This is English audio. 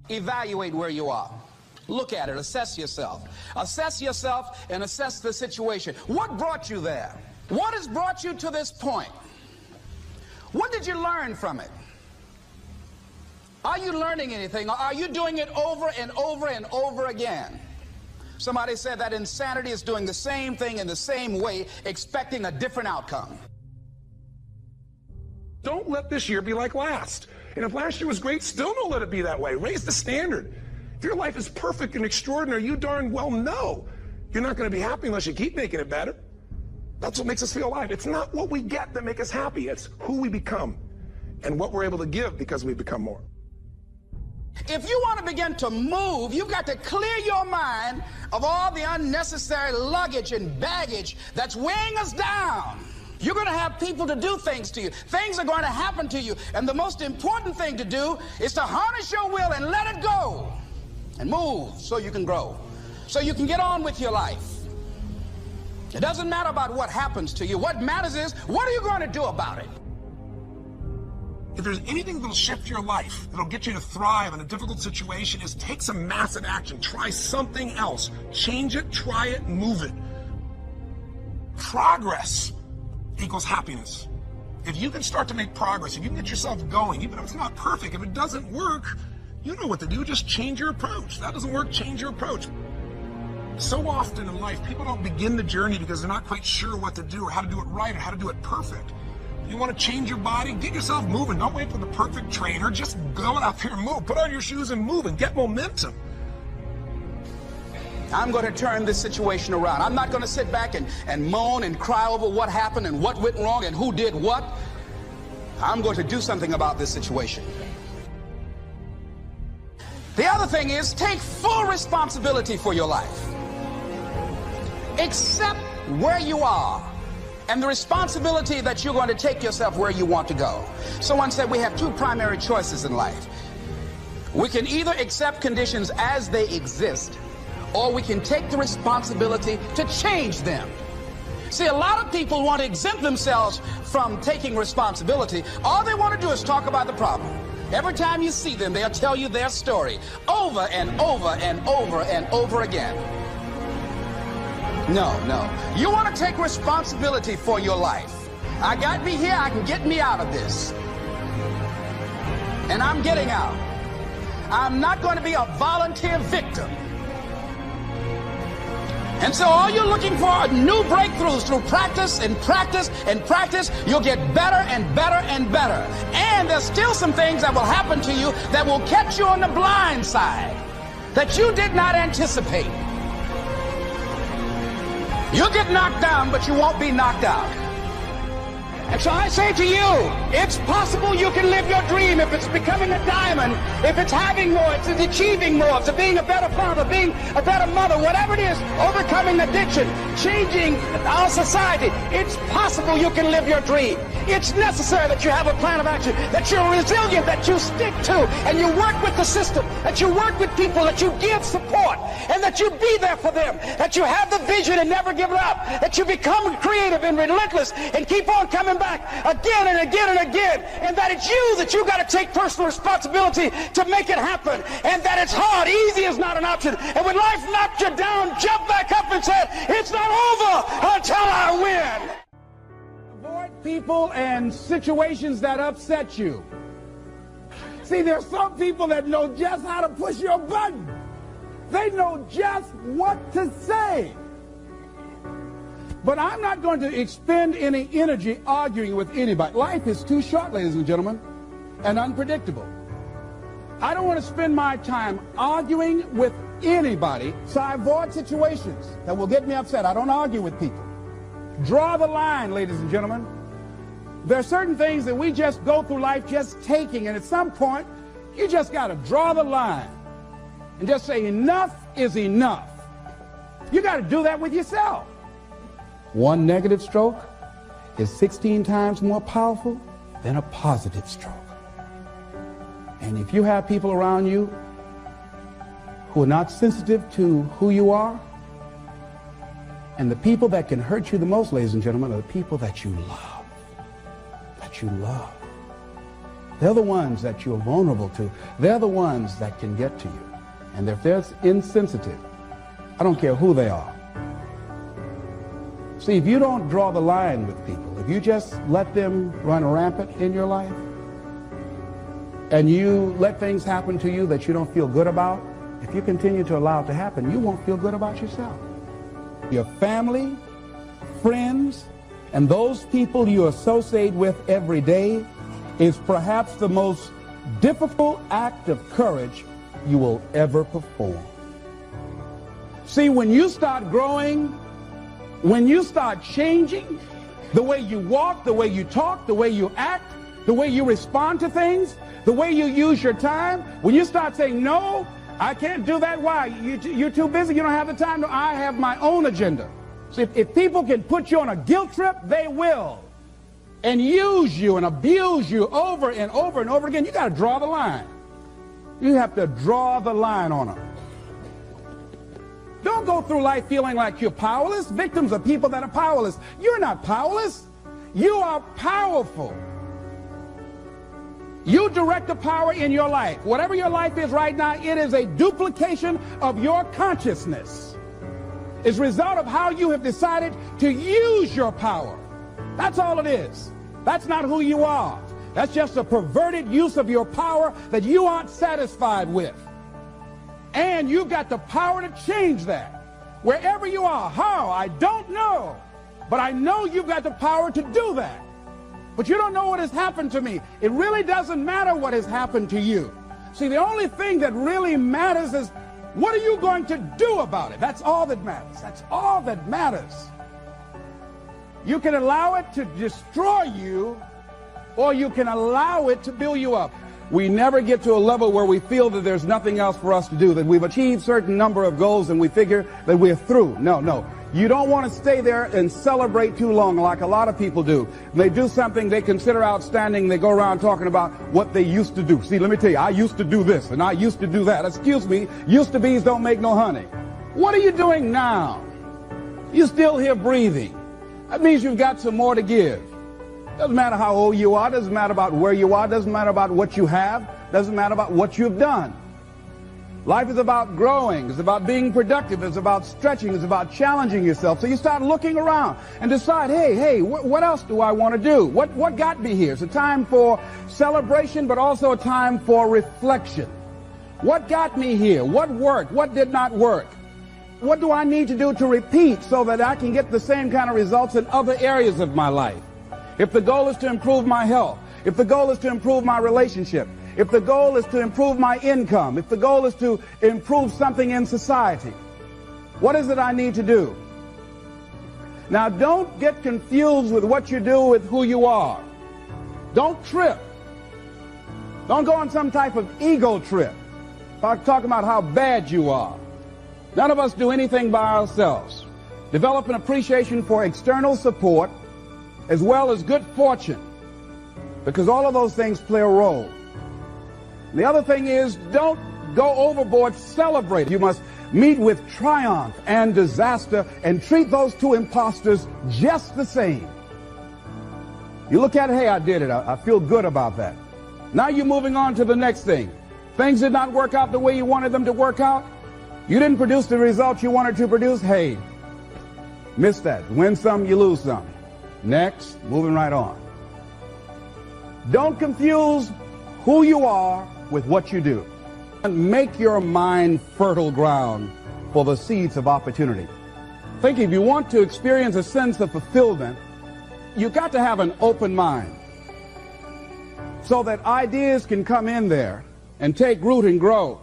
Evaluate where you are. Look at it. Assess yourself. Assess yourself and assess the situation. What brought you there? What has brought you to this point? What did you learn from it? Are you learning anything? Or are you doing it over and over and over again? Somebody said that insanity is doing the same thing in the same way, expecting a different outcome. Don't let this year be like last. And if last year was great, still don't let it be that way. Raise the standard. If your life is perfect and extraordinary, you darn well know you're not going to be happy unless you keep making it better. That's what makes us feel alive. It's not what we get that makes us happy. It's who we become and what we're able to give because we become more. If you want to begin to move, you've got to clear your mind of all the unnecessary luggage and baggage that's weighing us down. You're going to have people to do things to you. Things are going to happen to you. And the most important thing to do is to harness your will and let it go. And move so you can grow. So you can get on with your life. It doesn't matter about what happens to you. What matters is, what are you going to do about it? If there's anything that'll shift your life, that'll get you to thrive in a difficult situation, is take some massive action. Try something else. Change it, try it, move it. Progress equals happiness. If you can start to make progress, if you can get yourself going, even if it's not perfect, if it doesn't work, you know what to do. Just change your approach. That doesn't work, change your approach. So often in life, people don't begin the journey because they're not quite sure what to do or how to do it right or how to do it perfect. You want to change your body? Get yourself moving. Don't wait for the perfect trainer. Just go out there and move. Put on your shoes and move and get momentum. I'm going to turn this situation around. I'm not going to sit back and moan and cry over what happened and what went wrong and who did what. I'm going to do something about this situation. The other thing is, take full responsibility for your life. Accept where you are and the responsibility that you're going to take yourself where you want to go. Someone said we have two primary choices in life. We can either accept conditions as they exist, or we can take the responsibility to change them. See, a lot of people want to exempt themselves from taking responsibility. All they want to do is talk about the problem. Every time you see them, they'll tell you their story over and over and over and over again. No. You want to take responsibility for your life. I got me here, I can get me out of this. And I'm getting out. I'm not going to be a volunteer victim. And so all you're looking for are new breakthroughs through practice and practice and practice. You'll get better and better and better. And there's still some things that will happen to you that will catch you on the blind side that you did not anticipate. You'll get knocked down, but you won't be knocked out. And so I say to you, it's possible you can live your dream if it's becoming a diamond, if it's having more, if it's achieving more, if it's being a better father, being a better mother, whatever it is, overcoming addiction, changing our society. It's possible you can live your dream. It's necessary that you have a plan of action, that you're resilient, that you stick to, and you work with the system, that you work with people, that you give support, and that you be there for them, that you have the vision and never give it up, that you become creative and relentless and keep on coming back again and again and again, and that it's you got to take personal responsibility to make it happen, and that it's hard. Easy is not an option. And when life knocks you down, jump back up and say, it's not over until I win. Avoid people and situations that upset you. See, there's some people that know just how to push your button. They know just what to say. But I'm not going to expend any energy arguing with anybody. Life is too short, ladies and gentlemen, and unpredictable. I don't want to spend my time arguing with anybody, so I avoid situations that will get me upset. I don't argue with people. Draw the line, ladies and gentlemen. There are certain things that we just go through life just taking, and at some point, you just got to draw the line and just say enough is enough. You got to do that with yourself. One negative stroke is 16 times more powerful than a positive stroke. And if you have people around you who are not sensitive to who you are, and the people that can hurt you the most, ladies and gentlemen, are the people that you love. That you love. They're the ones that you're vulnerable to. They're the ones that can get to you. And if they're insensitive, I don't care who they are. See, if you don't draw the line with people, if you just let them run rampant in your life, and you let things happen to you that you don't feel good about, if you continue to allow it to happen, you won't feel good about yourself. Your family, friends, and those people you associate with every day is perhaps the most difficult act of courage you will ever perform. See, when you start growing, when you start changing the way you walk, the way you talk, the way you act, the way you respond to things, the way you use your time, when you start saying, no, I can't do that. Why? You're too busy. You don't have the time. No, I have my own agenda. So if people can put you on a guilt trip, they will. And use you and abuse you over and over and over again. You got to draw the line. You have to draw the line on them. Don't go through life feeling like you're powerless. Victims are people that are powerless. You're not powerless. You are powerful. You direct the power in your life. Whatever your life is right now, it is a duplication of your consciousness. It's a result of how you have decided to use your power. That's all it is. That's not who you are. That's just a perverted use of your power that you aren't satisfied with. And you've got the power to change that. Wherever you are, how? I don't know. But I know you've got the power to do that. But you don't know what has happened to me. It really doesn't matter what has happened to you. See, the only thing that really matters is, what are you going to do about it? That's all that matters. That's all that matters. You can allow it to destroy you, or you can allow it to build you up. We never get to a level where we feel that there's nothing else for us to do, that we've achieved a certain number of goals and we figure that we're through. No, no. You don't want to stay there and celebrate too long like a lot of people do. They do something they consider outstanding. They go around talking about what they used to do. See, let me tell you, I used to do this and I used to do that. Excuse me, used to be's don't make no honey. What are you doing now? You're still here breathing. That means you've got some more to give. Doesn't matter how old you are, doesn't matter about where you are, doesn't matter about what you have, doesn't matter about what you've done. Life is about growing, it's about being productive, it's about stretching, it's about challenging yourself. So you start looking around and decide, hey, what else do I want to do? What got me here? It's a time for celebration, but also a time for reflection. What got me here? What worked? What did not work? What do I need to do to repeat so that I can get the same kind of results in other areas of my life? If the goal is to improve my health, if the goal is to improve my relationship, if the goal is to improve my income, if the goal is to improve something in society, what is it I need to do? Now, don't get confused with what you do with who you are. Don't trip. Don't go on some type of ego trip, talking about how bad you are. None of us do anything by ourselves. Develop an appreciation for external support as well as good fortune, because all of those things play a role. The other thing is, don't go overboard celebrating. You must meet with triumph and disaster and treat those two imposters just the same. You look at it, hey, I did it. I feel good about that. Now you're moving on to the next thing. Things did not work out the way you wanted them to work out. You didn't produce the results you wanted to produce. Hey, miss that. Win some, you lose some. Next, moving right on. Don't confuse who you are with what you do. And make your mind fertile ground for the seeds of opportunity. Think, if you want to experience a sense of fulfillment, you've got to have an open mind so that ideas can come in there and take root and grow.